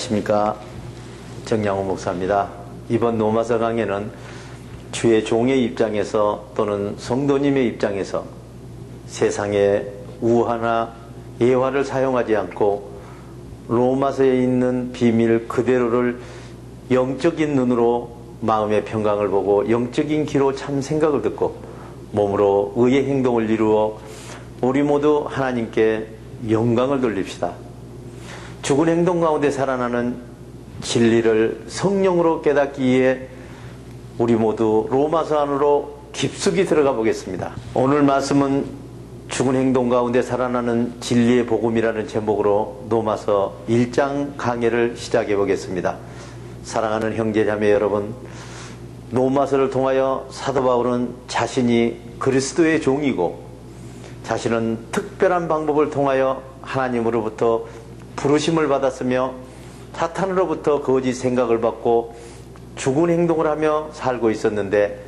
안녕하십니까. 정양호 목사입니다. 이번 로마서 강해는 주의 종의 입장에서 또는 성도님의 입장에서 세상의 우화나 예화를 사용하지 않고 로마서에 있는 비밀 그대로를 영적인 눈으로 마음의 평강을 보고 영적인 귀로 참 생각을 듣고 몸으로 의의 행동을 이루어 우리 모두 하나님께 영광을 돌립시다. 죽은 행동 가운데 살아나는 진리를 성령으로 깨닫기 위해 우리 모두 로마서 안으로 깊숙이 들어가 보겠습니다. 오늘 말씀은 죽은 행동 가운데 살아나는 진리의 복음이라는 제목으로 로마서 1장 강해를 시작해 보겠습니다. 사랑하는 형제자매 여러분, 로마서를 통하여 사도 바울은 자신이 그리스도의 종이고 자신은 특별한 방법을 통하여 하나님으로부터 부르심을 받았으며 사탄으로부터 거짓 생각을 받고 죽은 행동을 하며 살고 있었는데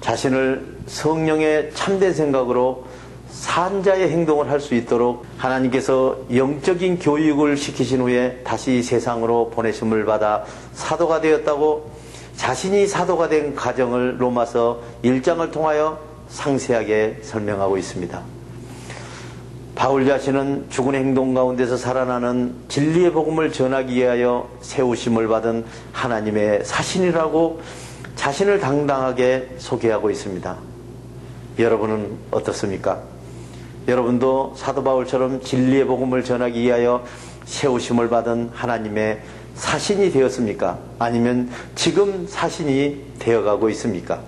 자신을 성령의 참된 생각으로 산자의 행동을 할 수 있도록 하나님께서 영적인 교육을 시키신 후에 다시 세상으로 보내심을 받아 사도가 되었다고 자신이 사도가 된 과정을 로마서 1장을 통하여 상세하게 설명하고 있습니다. 바울 자신은 죽은 행동 가운데서 살아나는 진리의 복음을 전하기 위하여 세우심을 받은 하나님의 사신이라고 자신을 당당하게 소개하고 있습니다. 여러분은 어떻습니까? 여러분도 사도 바울처럼 진리의 복음을 전하기 위하여 세우심을 받은 하나님의 사신이 되었습니까? 아니면 지금 사신이 되어가고 있습니까?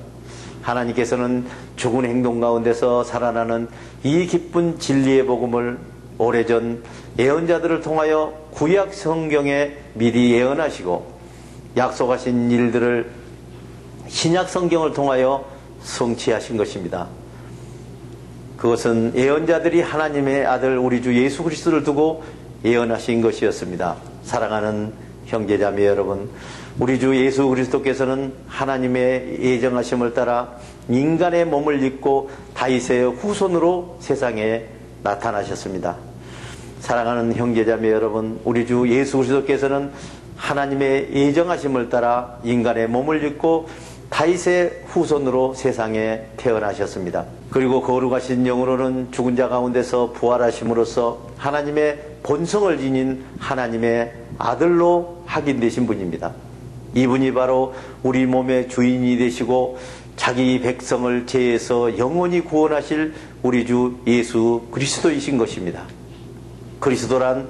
하나님께서는 죽은 행동 가운데서 살아나는 이 기쁜 진리의 복음을 오래전 예언자들을 통하여 구약 성경에 미리 예언하시고 약속하신 일들을 신약 성경을 통하여 성취하신 것입니다. 그것은 예언자들이 하나님의 아들 우리 주 예수 그리스도를 두고 예언하신 것이었습니다. 사랑하는 형제자매 여러분, 우리 주 예수 그리스도께서는 하나님의 예정하심을 따라 인간의 몸을 입고 다윗의 후손으로 세상에 나타나셨습니다. 사랑하는 형제자매 여러분, 우리 주 예수 그리스도께서는 하나님의 예정하심을 따라 인간의 몸을 입고 다윗의 후손으로 세상에 태어나셨습니다. 그리고 거룩하신 영으로는 죽은 자 가운데서 부활하심으로써 하나님의 본성을 지닌 하나님의 아들로 확인되신 분입니다. 이분이 바로 우리 몸의 주인이 되시고 자기 백성을 죄에서 영원히 구원하실 우리 주 예수 그리스도이신 것입니다. 그리스도란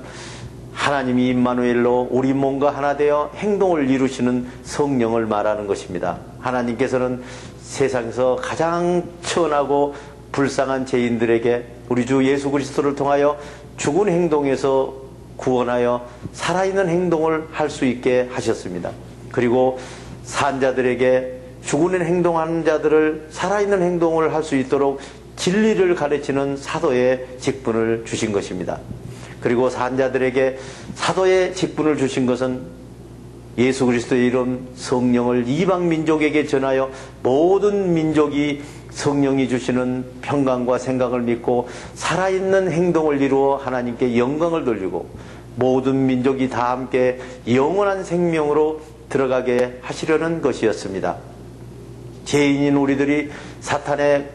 하나님이 임마누엘로 우리 몸과 하나 되어 행동을 이루시는 성령을 말하는 것입니다. 하나님께서는 세상에서 가장 천하고 불쌍한 죄인들에게 우리 주 예수 그리스도를 통하여 죽은 행동에서 구원하여 살아있는 행동을 할 수 있게 하셨습니다. 그리고 산자들에게 죽은 행동하는 자들을 살아있는 행동을 할 수 있도록 진리를 가르치는 사도의 직분을 주신 것입니다. 그리고 산자들에게 사도의 직분을 주신 것은 예수 그리스도의 이름 성령을 이방 민족에게 전하여 모든 민족이 성령이 주시는 평강과 생각을 믿고 살아있는 행동을 이루어 하나님께 영광을 돌리고 모든 민족이 다 함께 영원한 생명으로 들어가게 하시려는 것이었습니다. 죄인인 우리들이 사탄의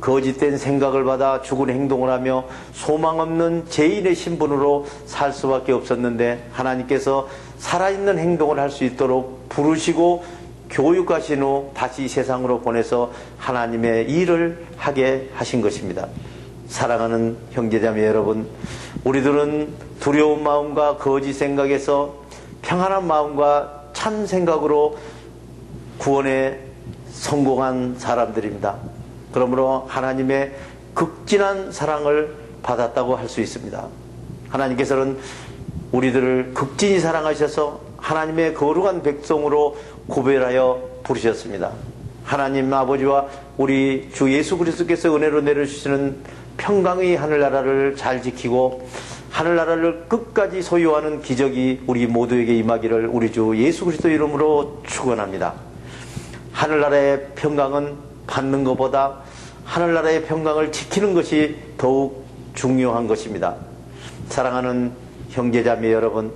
거짓된 생각을 받아 죽은 행동을 하며 소망 없는 죄인의 신분으로 살 수밖에 없었는데 하나님께서 살아있는 행동을 할 수 있도록 부르시고 교육하신 후 다시 세상으로 보내서 하나님의 일을 하게 하신 것입니다. 사랑하는 형제자매 여러분, 우리들은 두려운 마음과 거짓 생각에서 평안한 마음과 참 생각으로 구원에 성공한 사람들입니다. 그러므로 하나님의 극진한 사랑을 받았다고 할 수 있습니다. 하나님께서는 우리들을 극진히 사랑하셔서 하나님의 거룩한 백성으로 구별하여 부르셨습니다. 하나님 아버지와 우리 주 예수 그리스도께서 은혜로 내려주시는 평강의 하늘나라를 잘 지키고 하늘나라를 끝까지 소유하는 기적이 우리 모두에게 임하기를 우리 주 예수 그리스도 이름으로 축원합니다. 하늘나라의 평강은 받는 것보다 하늘나라의 평강을 지키는 것이 더욱 중요한 것입니다. 사랑하는 형제자매 여러분,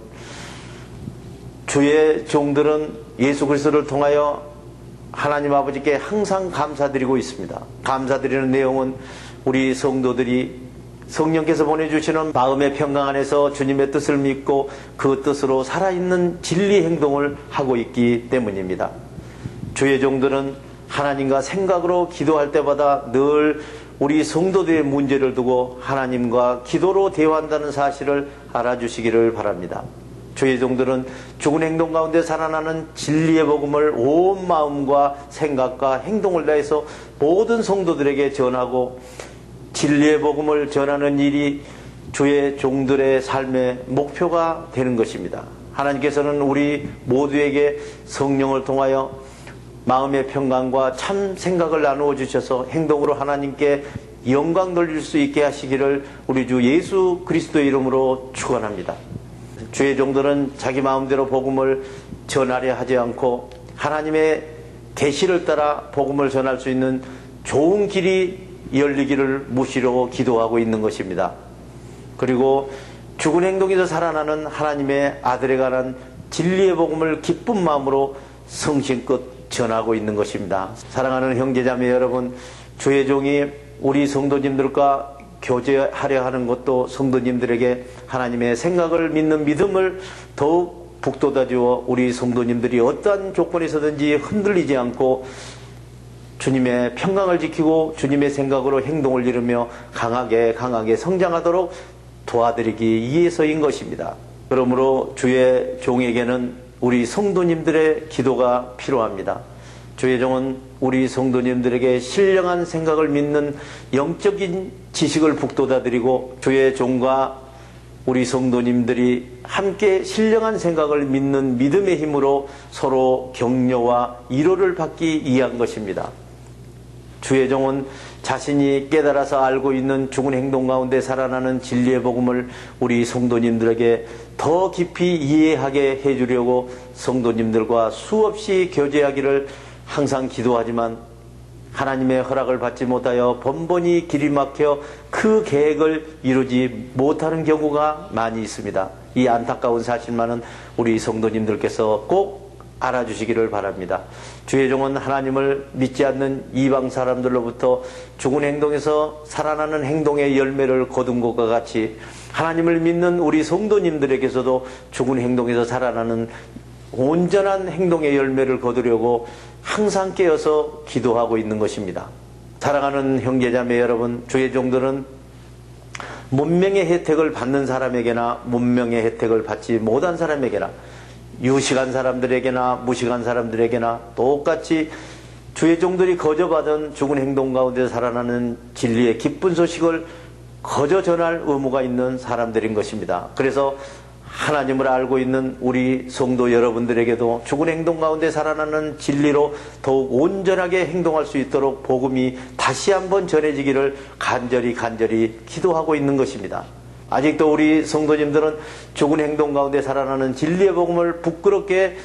주의 종들은 예수 그리스도를 통하여 하나님 아버지께 항상 감사드리고 있습니다. 감사드리는 내용은 우리 성도들이 성령께서 보내주시는 마음의 평강 안에서 주님의 뜻을 믿고 그 뜻으로 살아있는 진리 행동을 하고 있기 때문입니다. 주의 종들은 하나님과 생각으로 기도할 때마다 늘 우리 성도들의 문제를 두고 하나님과 기도로 대화한다는 사실을 알아주시기를 바랍니다. 주의 종들은 죽은 행동 가운데 살아나는 진리의 복음을 온 마음과 생각과 행동을 다해서 모든 성도들에게 전하고 진리의 복음을 전하는 일이 주의 종들의 삶의 목표가 되는 것입니다. 하나님께서는 우리 모두에게 성령을 통하여 마음의 평강과 참 생각을 나누어 주셔서 행동으로 하나님께 영광 돌릴 수 있게 하시기를 우리 주 예수 그리스도의 이름으로 축원합니다. 주의 종들은 자기 마음대로 복음을 전하려 하지 않고 하나님의 계시를 따라 복음을 전할 수 있는 좋은 길이 열리기를 무시로 기도하고 있는 것입니다. 그리고 죽은 행동에서 살아나는 하나님의 아들에 관한 진리의 복음을 기쁜 마음으로 성심껏 전하고 있는 것입니다. 사랑하는 형제자매 여러분, 주의 종이 우리 성도님들과 교제하려 하는 것도 성도님들에게 하나님의 생각을 믿는 믿음을 더욱 북돋아 주어 우리 성도님들이 어떠한 조건에서든지 흔들리지 않고 주님의 평강을 지키고 주님의 생각으로 행동을 이루며 강하게 성장하도록 도와드리기 위해서인 것입니다. 그러므로 주의 종에게는 우리 성도님들의 기도가 필요합니다. 주의 종은 우리 성도님들에게 신령한 생각을 믿는 영적인 지식을 북돋아 드리고 주의 종과 우리 성도님들이 함께 신령한 생각을 믿는 믿음의 힘으로 서로 격려와 위로를 받기 위한 것입니다. 주의 종은 자신이 깨달아서 알고 있는 죽은 행동 가운데 살아나는 진리의 복음을 우리 성도님들에게 더 깊이 이해하게 해주려고 성도님들과 수없이 교제하기를 항상 기도하지만 하나님의 허락을 받지 못하여 번번이 길이 막혀 그 계획을 이루지 못하는 경우가 많이 있습니다. 이 안타까운 사실만은 우리 성도님들께서 꼭 알아주시기를 바랍니다. 주의 종은 하나님을 믿지 않는 이방 사람들로부터 죽은 행동에서 살아나는 행동의 열매를 거둔 것과 같이 하나님을 믿는 우리 성도님들에게서도 죽은 행동에서 살아나는 온전한 행동의 열매를 거두려고 항상 깨어서 기도하고 있는 것입니다. 사랑하는 형제자매 여러분, 주의 종들은 문명의 혜택을 받는 사람에게나 문명의 혜택을 받지 못한 사람에게나 유식한 사람들에게나 무식한 사람들에게나 똑같이 주의 종들이 거저받은 죽은 행동 가운데 살아나는 진리의 기쁜 소식을 거저 전할 의무가 있는 사람들인 것입니다. 그래서 하나님을 알고 있는 우리 성도 여러분들에게도 죽은 행동 가운데 살아나는 진리로 더욱 온전하게 행동할 수 있도록 복음이 다시 한번 전해지기를 간절히 기도하고 있는 것입니다. 아직도 우리 성도님들은 죽은 행동 가운데 살아나는 진리의 복음을 부끄럽게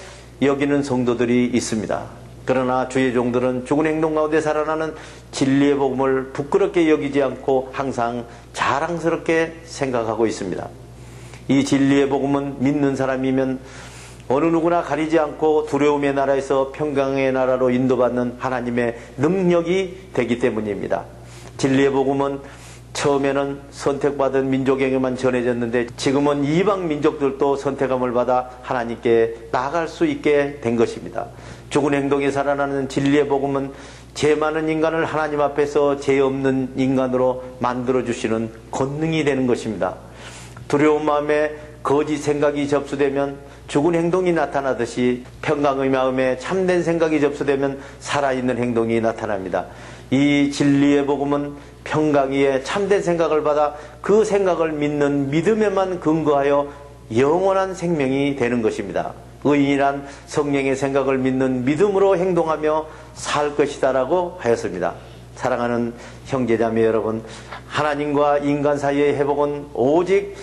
여기는 성도들이 있습니다. 그러나 주의 종들은 죽은 행동 가운데 살아나는 진리의 복음을 부끄럽게 여기지 않고 항상 자랑스럽게 생각하고 있습니다. 이 진리의 복음은 믿는 사람이면 어느 누구나 가리지 않고 두려움의 나라에서 평강의 나라로 인도받는 하나님의 능력이 되기 때문입니다. 진리의 복음은 처음에는 선택받은 민족에게만 전해졌는데 지금은 이방 민족들도 선택함을 받아 하나님께 나아갈 수 있게 된 것입니다. 죽은 행동에 살아나는 진리의 복음은 죄 많은 인간을 하나님 앞에서 죄 없는 인간으로 만들어주시는 권능이 되는 것입니다. 두려운 마음에 거짓 생각이 접수되면 죽은 행동이 나타나듯이 평강의 마음에 참된 생각이 접수되면 살아있는 행동이 나타납니다. 이 진리의 복음은 평강 위에 참된 생각을 받아 그 생각을 믿는 믿음에만 근거하여 영원한 생명이 되는 것입니다. 의인이란 성령의 생각을 믿는 믿음으로 행동하며 살 것이다 라고 하였습니다. 사랑하는 형제자매 여러분, 하나님과 인간 사이의 회복은 오직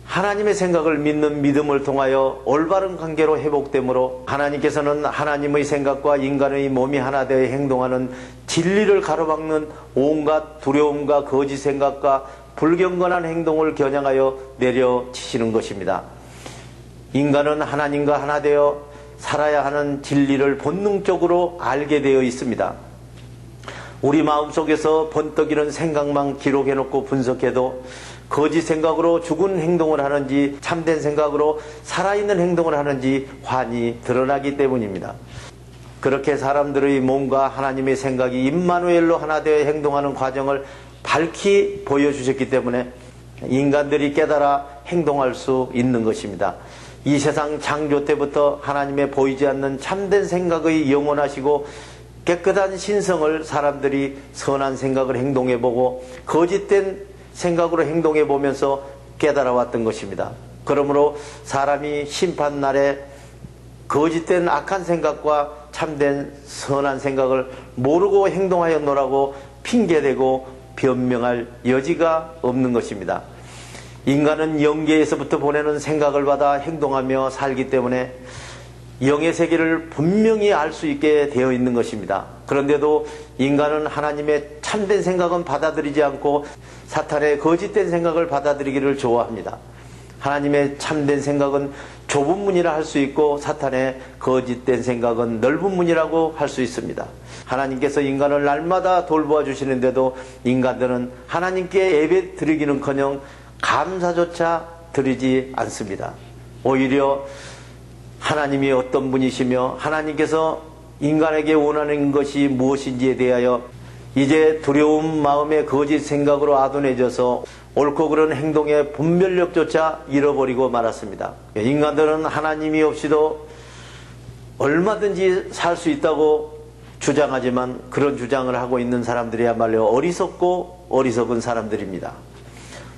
하나님의 생각을 믿는 믿음을 통하여 올바른 관계로 회복되므로 하나님께서는 하나님의 생각과 인간의 몸이 하나 되어 행동하는 진리를 가로막는 온갖 두려움과 거짓 생각과 불경건한 행동을 겨냥하여 내려치시는 것입니다. 인간은 하나님과 하나 되어 살아야 하는 진리를 본능적으로 알게 되어 있습니다. 우리 마음속에서 번뜩이는 생각만 기록해놓고 분석해도 거짓 생각으로 죽은 행동을 하는지 참된 생각으로 살아있는 행동을 하는지 환히 드러나기 때문입니다. 그렇게 사람들의 몸과 하나님의 생각이 임마누엘로 하나 되어 행동하는 과정을 밝히 보여주셨기 때문에 인간들이 깨달아 행동할 수 있는 것입니다. 이 세상 창조 때부터 하나님의 보이지 않는 참된 생각의 영원하시고 깨끗한 신성을 사람들이 선한 생각을 행동해보고 거짓된 생각으로 행동해보면서 깨달아왔던 것입니다. 그러므로 사람이 심판날에 거짓된 악한 생각과 참된 선한 생각을 모르고 행동하였노라고 핑계대고 변명할 여지가 없는 것입니다. 인간은 영계에서부터 보내는 생각을 받아 행동하며 살기 때문에 영의 세계를 분명히 알 수 있게 되어 있는 것입니다. 그런데도 인간은 하나님의 참된 생각은 받아들이지 않고 사탄의 거짓된 생각을 받아들이기를 좋아합니다. 하나님의 참된 생각은 좁은 문이라 할 수 있고 사탄의 거짓된 생각은 넓은 문이라고 할 수 있습니다. 하나님께서 인간을 날마다 돌보아 주시는데도 인간들은 하나님께 예배 드리기는커녕 감사조차 드리지 않습니다. 오히려 하나님이 어떤 분이시며 하나님께서 인간에게 원하는 것이 무엇인지에 대하여 이제 두려운 마음의 거짓 생각으로 아둔해져서 옳고 그른 행동의 분별력조차 잃어버리고 말았습니다. 인간들은 하나님이 없이도 얼마든지 살 수 있다고 주장하지만 그런 주장을 하고 있는 사람들이야말로 어리석고 어리석은 사람들입니다.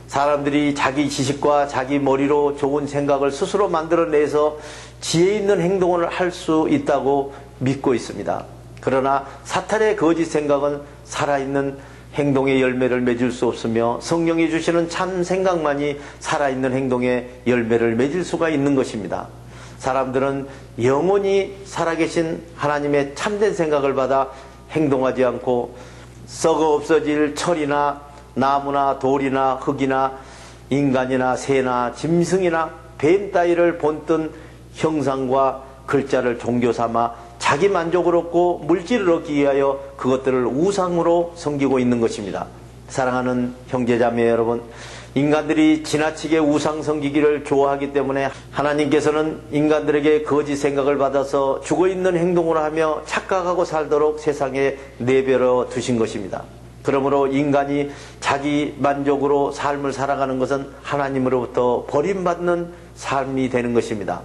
사람들이 자기 지식과 자기 머리로 좋은 생각을 스스로 만들어내서 지혜 있는 행동을 할 수 있다고 믿고 있습니다. 그러나 사탄의 거짓 생각은 살아있는 행동의 열매를 맺을 수 없으며 성령이 주시는 참 생각만이 살아있는 행동의 열매를 맺을 수가 있는 것입니다. 사람들은 영원히 살아계신 하나님의 참된 생각을 받아 행동하지 않고 썩어 없어질 철이나 나무나 돌이나 흙이나 인간이나 새나 짐승이나 뱀 따위를 본뜬 형상과 글자를 종교 삼아 자기 만족을 얻고 물질을 얻기 위하여 그것들을 우상으로 섬기고 있는 것입니다. 사랑하는 형제자매 여러분, 인간들이 지나치게 우상 섬기기를 좋아하기 때문에 하나님께서는 인간들에게 거짓 생각을 받아서 죽어있는 행동을 하며 착각하고 살도록 세상에 내버려 두신 것입니다. 그러므로 인간이 자기 만족으로 삶을 살아가는 것은 하나님으로부터 버림받는 삶이 되는 것입니다.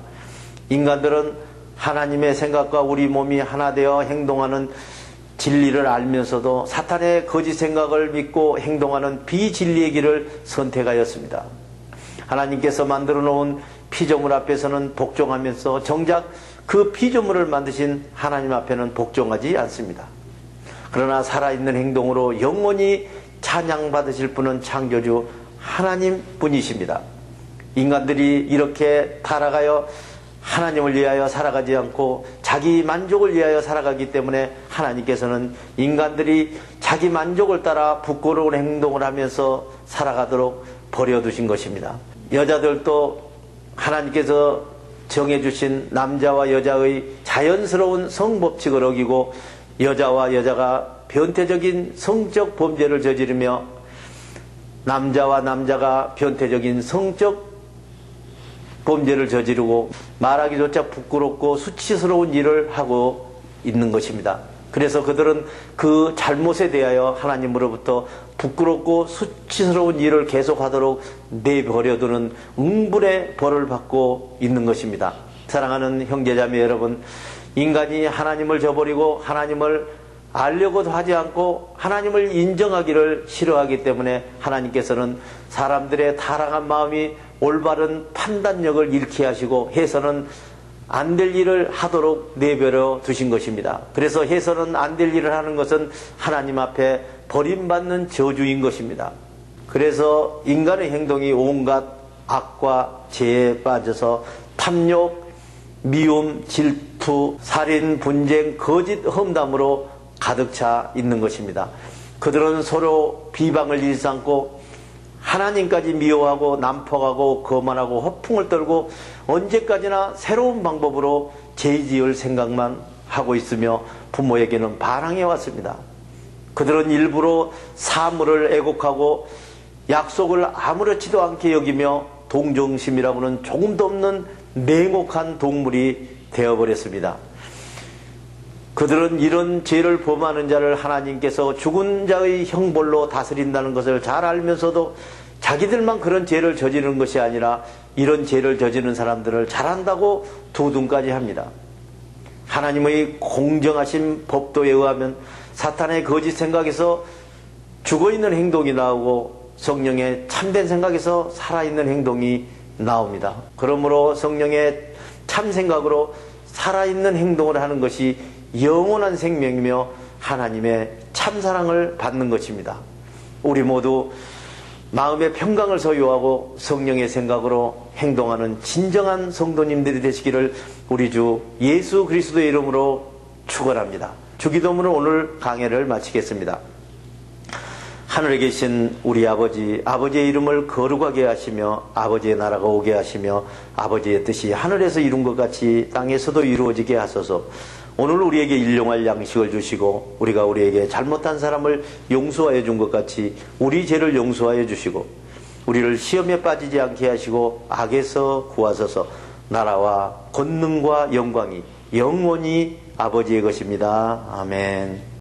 인간들은 하나님의 생각과 우리 몸이 하나 되어 행동하는 진리를 알면서도 사탄의 거짓 생각을 믿고 행동하는 비진리의 길을 선택하였습니다. 하나님께서 만들어 놓은 피조물 앞에서는 복종하면서 정작 그 피조물을 만드신 하나님 앞에는 복종하지 않습니다. 그러나 살아있는 행동으로 영원히 찬양받으실 분은 창조주 하나님 분이십니다. 인간들이 이렇게 타락하여 하나님을 위하여 살아가지 않고 자기 만족을 위하여 살아가기 때문에 하나님께서는 인간들이 자기 만족을 따라 부끄러운 행동을 하면서 살아가도록 버려두신 것입니다. 여자들도 하나님께서 정해주신 남자와 여자의 자연스러운 성법칙을 어기고 여자와 여자가 변태적인 성적 범죄를 저지르며 남자와 남자가 변태적인 성적 범죄를 저지르고 말하기조차 부끄럽고 수치스러운 일을 하고 있는 것입니다. 그래서 그들은 그 잘못에 대하여 하나님으로부터 부끄럽고 수치스러운 일을 계속하도록 내버려두는 응분의 벌을 받고 있는 것입니다. 사랑하는 형제자매 여러분, 인간이 하나님을 저버리고 하나님을 알려고도 하지 않고 하나님을 인정하기를 싫어하기 때문에 하나님께서는 사람들의 타락한 마음이 올바른 판단력을 잃게 하시고 해서는 안 될 일을 하도록 내버려 두신 것입니다. 그래서 해서는 안 될 일을 하는 것은 하나님 앞에 버림받는 저주인 것입니다. 그래서 인간의 행동이 온갖 악과 죄에 빠져서 탐욕, 미움, 질투, 살인, 분쟁, 거짓, 험담으로 가득 차 있는 것입니다. 그들은 서로 비방을 일삼고 하나님까지 미워하고 난폭하고 거만하고 허풍을 떨고 언제까지나 새로운 방법으로 죄 지을 생각만 하고 있으며 부모에게는 반항해 왔습니다. 그들은 일부러 사물을 애곡하고 약속을 아무렇지도 않게 여기며 동정심이라고는 조금도 없는 냉혹한 동물이 되어버렸습니다. 그들은 이런 죄를 범하는 자를 하나님께서 죽은 자의 형벌로 다스린다는 것을 잘 알면서도 자기들만 그런 죄를 저지르는 것이 아니라 이런 죄를 저지르는 사람들을 잘한다고 두둔까지 합니다. 하나님의 공정하신 법도에 의하면 사탄의 거짓 생각에서 죽어있는 행동이 나오고 성령의 참된 생각에서 살아있는 행동이 나옵니다. 그러므로 성령의 참 생각으로 살아있는 행동을 하는 것이 영원한 생명이며 하나님의 참사랑을 받는 것입니다. 우리 모두 마음의 평강을 소유하고 성령의 생각으로 행동하는 진정한 성도님들이 되시기를 우리 주 예수 그리스도의 이름으로 축원합니다. 주기도문으로 오늘 강해를 마치겠습니다. 하늘에 계신 우리 아버지, 아버지의 이름을 거룩하게 하시며 아버지의 나라가 오게 하시며 아버지의 뜻이 하늘에서 이룬 것 같이 땅에서도 이루어지게 하소서. 오늘 우리에게 일용할 양식을 주시고 우리가 우리에게 잘못한 사람을 용서하여 준 것 같이 우리 죄를 용서하여 주시고 우리를 시험에 빠지지 않게 하시고 악에서 구하소서. 나라와 권능과 영광이 영원히 아버지의 것입니다. 아멘.